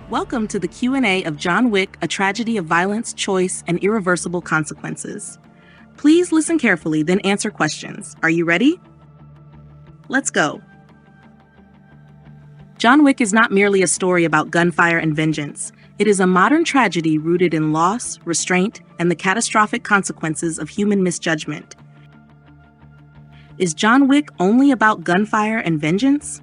Welcome to the Q&A of John Wick, A Tragedy of Violence, Choice, and Irreversible Consequences. Please listen carefully, then answer questions. Are you ready? Let's go. John Wick is not merely a story about gunfire and vengeance. It is a modern tragedy rooted in loss, restraint, and the catastrophic consequences of human misjudgment. Is John Wick only about gunfire and vengeance?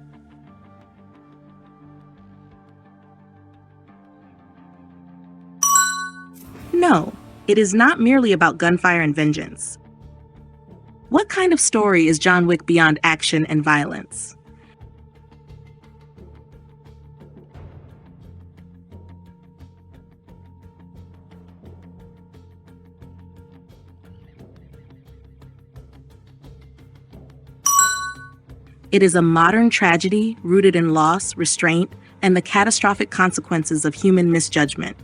No, it is not merely about gunfire and vengeance. What kind of story is John Wick beyond action and violence? It is a modern tragedy rooted in loss, restraint, and the catastrophic consequences of human misjudgment.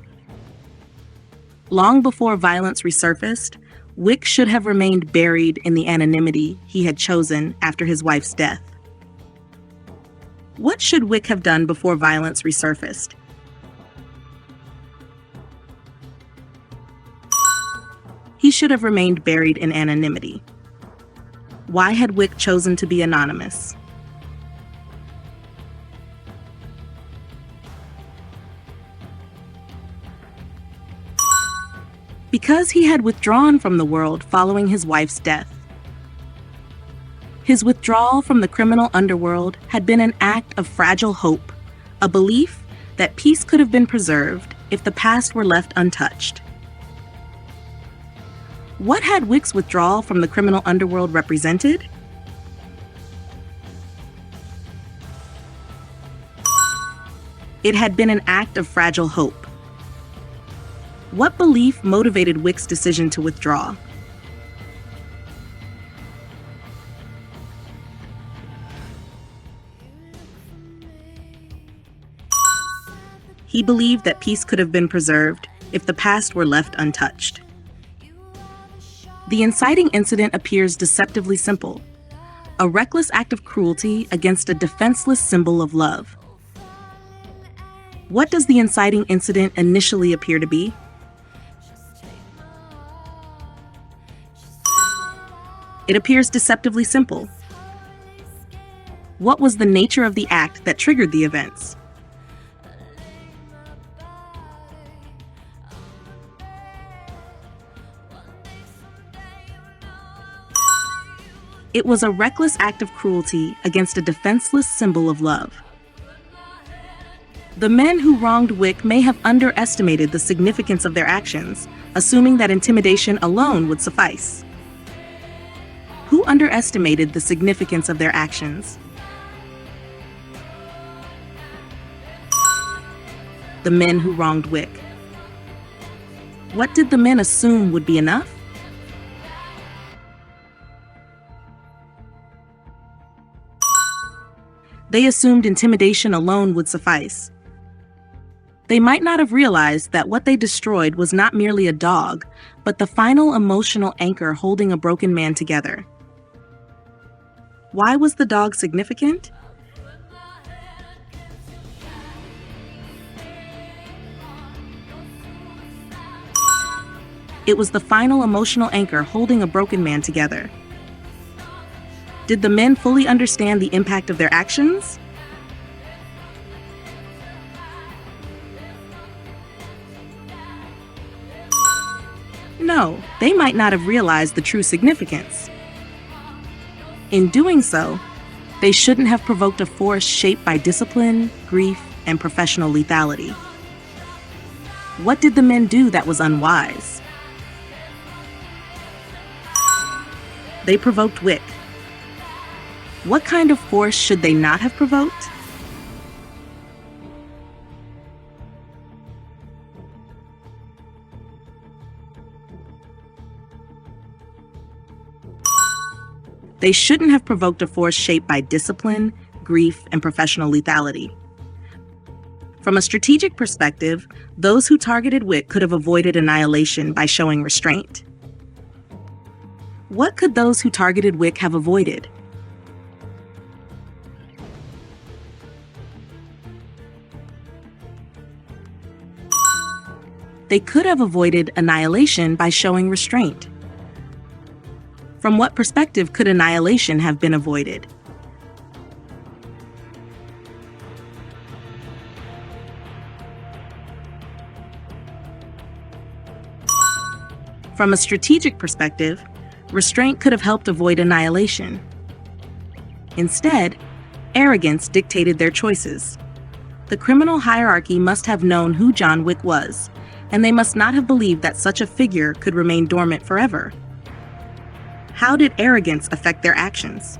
Long before violence resurfaced, Wick should have remained buried in the anonymity he had chosen after his wife's death. What should Wick have done before violence resurfaced? He should have remained buried in anonymity. Why had Wick chosen to be anonymous? Because he had withdrawn from the world following his wife's death. His withdrawal from the criminal underworld had been an act of fragile hope, a belief that peace could have been preserved if the past were left untouched. What had Wick's withdrawal from the criminal underworld represented? It had been an act of fragile hope. What belief motivated Wick's decision to withdraw? He believed that peace could have been preserved if the past were left untouched. The inciting incident appears deceptively simple, a reckless act of cruelty against a defenseless symbol of love. What does the inciting incident initially appear to be? It appears deceptively simple. What was the nature of the act that triggered the events? It was a reckless act of cruelty against a defenseless symbol of love. The men who wronged Wick may have underestimated the significance of their actions, assuming that intimidation alone would suffice. Who underestimated the significance of their actions? The men who wronged Wick. What did the men assume would be enough? They assumed intimidation alone would suffice. They might not have realized that what they destroyed was not merely a dog, but the final emotional anchor holding a broken man together. Why was the dog significant? It was the final emotional anchor holding a broken man together. Did the men fully understand the impact of their actions? No, they might not have realized the true significance. In doing so, they shouldn't have provoked a force shaped by discipline, grief, and professional lethality. What did the men do that was unwise? They provoked Wick. What kind of force should they not have provoked? They shouldn't have provoked a force shaped by discipline, grief, and professional lethality. From a strategic perspective, those who targeted Wick could have avoided annihilation by showing restraint. What could those who targeted Wick have avoided? They could have avoided annihilation by showing restraint. From what perspective could annihilation have been avoided? From a strategic perspective, restraint could have helped avoid annihilation. Instead, arrogance dictated their choices. The criminal hierarchy must have known who John Wick was, and they must not have believed that such a figure could remain dormant forever. How did arrogance affect their actions?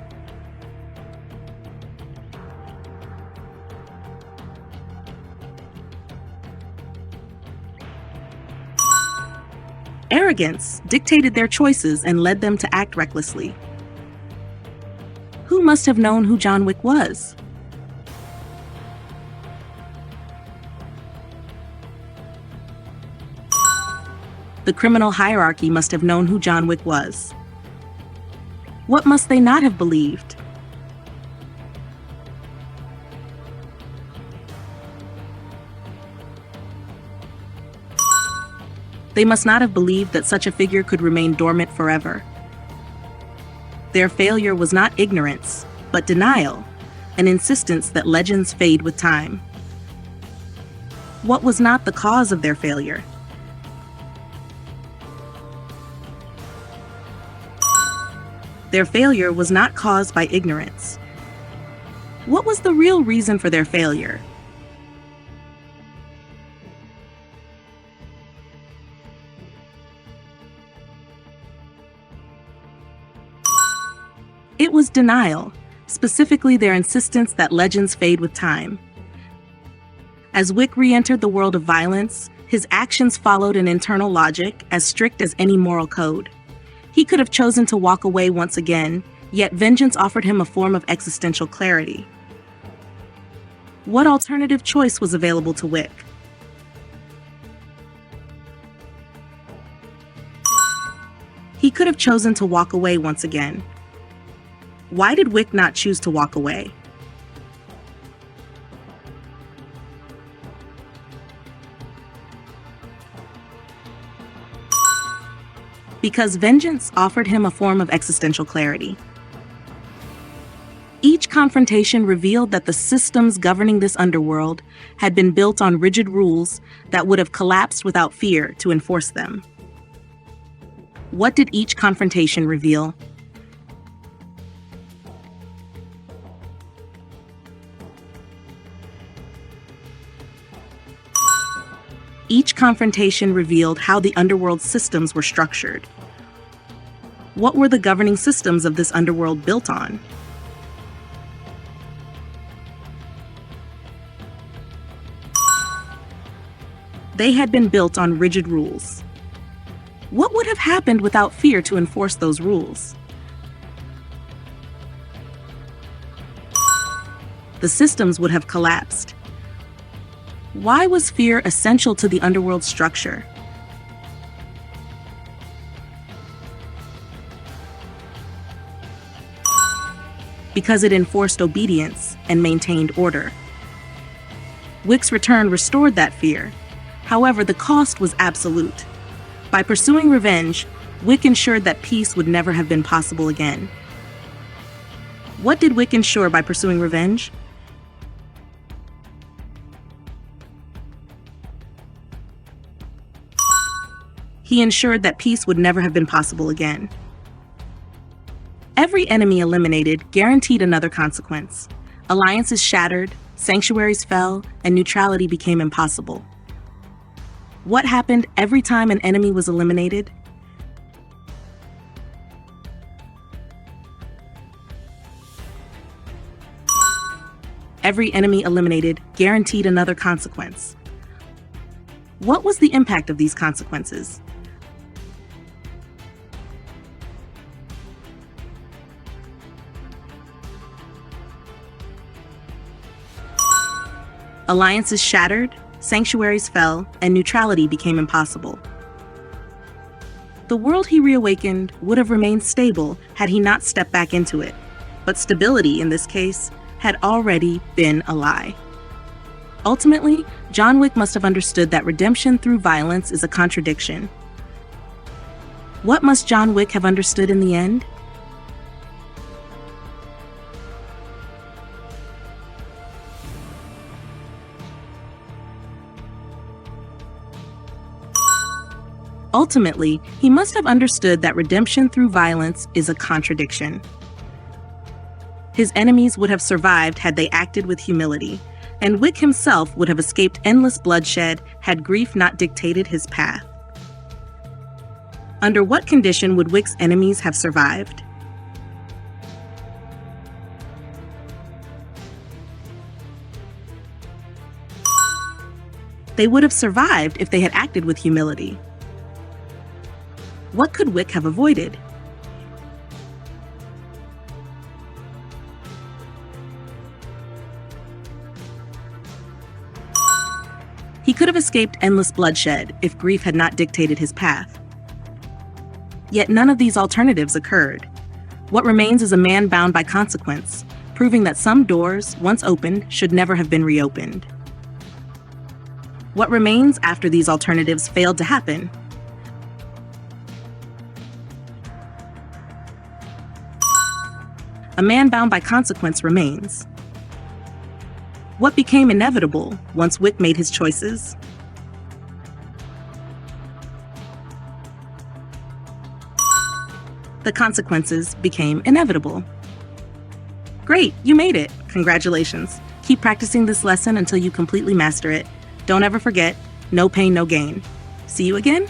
Arrogance dictated their choices and led them to act recklessly. Who must have known who John Wick was? The criminal hierarchy must have known who John Wick was. What must they not have believed? They must not have believed that such a figure could remain dormant forever. Their failure was not ignorance, but denial, an insistence that legends fade with time. What was not the cause of their failure? Their failure was not caused by ignorance. What was the real reason for their failure? It was denial, specifically their insistence that legends fade with time. As Wick re-entered the world of violence, his actions followed an internal logic as strict as any moral code. He could have chosen to walk away once again, yet vengeance offered him a form of existential clarity. What alternative choice was available to Wick? He could have chosen to walk away once again. Why did Wick not choose to walk away? Because vengeance offered him a form of existential clarity. Each confrontation revealed that the systems governing this underworld had been built on rigid rules that would have collapsed without fear to enforce them. What did each confrontation reveal? Each confrontation revealed how the underworld systems were structured. What were the governing systems of this underworld built on? They had been built on rigid rules. What would have happened without fear to enforce those rules? The systems would have collapsed. Why was fear essential to the underworld structure? Because it enforced obedience and maintained order. Wick's return restored that fear. However, the cost was absolute. By pursuing revenge, Wick ensured that peace would never have been possible again. What did Wick ensure by pursuing revenge? He ensured that peace would never have been possible again. Every enemy eliminated guaranteed another consequence. Alliances shattered, sanctuaries fell, and neutrality became impossible. What happened every time an enemy was eliminated? Every enemy eliminated guaranteed another consequence. What was the impact of these consequences? Alliances shattered, sanctuaries fell, and neutrality became impossible. The world he reawakened would have remained stable had he not stepped back into it, but stability in this case had already been a lie. Ultimately, John Wick must have understood that redemption through violence is a contradiction. What must John Wick have understood in the end? Ultimately, he must have understood that redemption through violence is a contradiction. His enemies would have survived had they acted with humility, and Wick himself would have escaped endless bloodshed had grief not dictated his path. Under what condition would Wick's enemies have survived? They would have survived if they had acted with humility. What could Wick have avoided? He could have escaped endless bloodshed if grief had not dictated his path. Yet none of these alternatives occurred. What remains is a man bound by consequence, proving that some doors, once opened, should never have been reopened. What remains after these alternatives failed to happen? A man bound by consequence remains. What became inevitable once Wick made his choices? The consequences became inevitable. Great, you made it. Congratulations. Keep practicing this lesson until you completely master it. Don't ever forget, no pain, no gain. See you again?